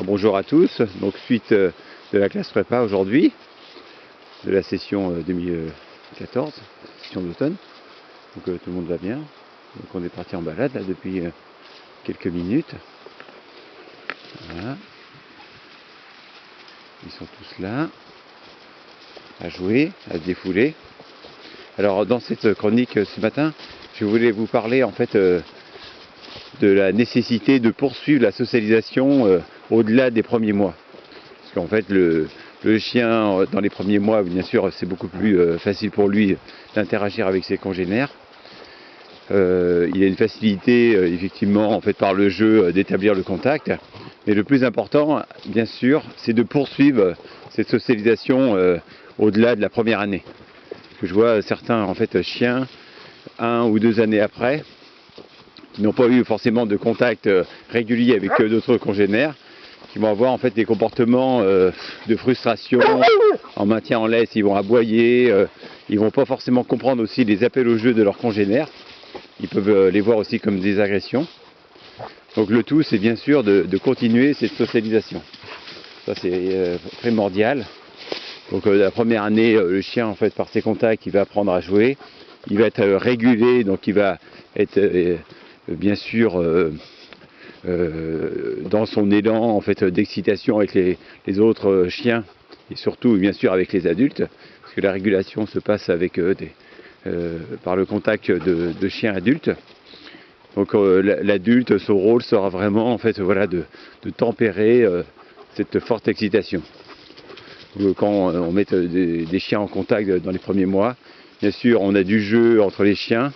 Bonjour à tous, donc suite de la classe prépa aujourd'hui, de la session 2014, session d'automne, donc tout le monde va bien, donc on est parti en balade là depuis quelques minutes, voilà, ils sont tous là, à jouer, à se défouler. Alors dans cette chronique ce matin, je voulais vous parler en fait de la nécessité de poursuivre la socialisation au-delà des premiers mois. Parce qu'en fait, le chien, dans les premiers mois, bien sûr, c'est beaucoup plus facile pour lui d'interagir avec ses congénères. Il a une facilité, effectivement, en fait, par le jeu, d'établir le contact. Mais le plus important, bien sûr, c'est de poursuivre cette socialisation au-delà de la première année. Parce que je vois certains, en fait, chiens, 1 ou 2 années après, qui n'ont pas eu forcément de contact régulier avec d'autres congénères, qui vont avoir en fait des comportements de frustration, en maintien en laisse, ils vont aboyer, ils vont pas forcément comprendre aussi les appels au jeu de leurs congénères, ils peuvent les voir aussi comme des agressions. Donc le tout, c'est bien sûr de continuer cette socialisation. Ça c'est primordial. Donc la première année, le chien en fait par ses contacts, il va apprendre à jouer, il va être régulé, donc il va être bien sûr dans son élan en fait d'excitation avec les autres chiens et surtout bien sûr avec les adultes, parce que la régulation se passe avec par le contact de chiens adultes. Donc l'adulte, son rôle sera vraiment en fait voilà de tempérer cette forte excitation. Quand on met des chiens en contact dans les premiers mois, bien sûr on a du jeu entre les chiens,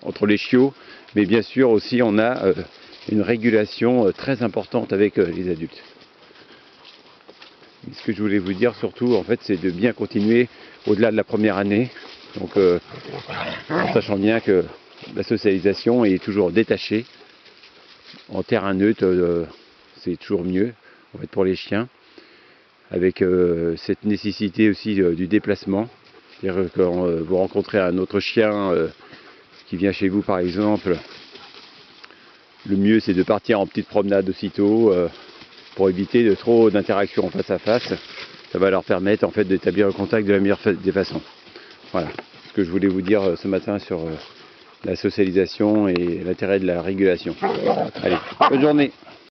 entre les chiots, mais bien sûr aussi on a une régulation très importante avec les adultes. Ce que je voulais vous dire surtout, en fait, c'est de bien continuer au-delà de la première année, donc en sachant bien que la socialisation est toujours détachée. En terrain neutre, c'est toujours mieux en fait, pour les chiens, avec cette nécessité aussi du déplacement. C'est-à-dire que quand vous rencontrez un autre chien qui vient chez vous par exemple, le mieux c'est de partir en petite promenade aussitôt pour éviter de trop d'interactions en face à face. Ça va leur permettre en fait d'établir le contact de la meilleure des façons. Voilà ce que je voulais vous dire ce matin sur la socialisation et l'intérêt de la régulation. Allez, bonne journée.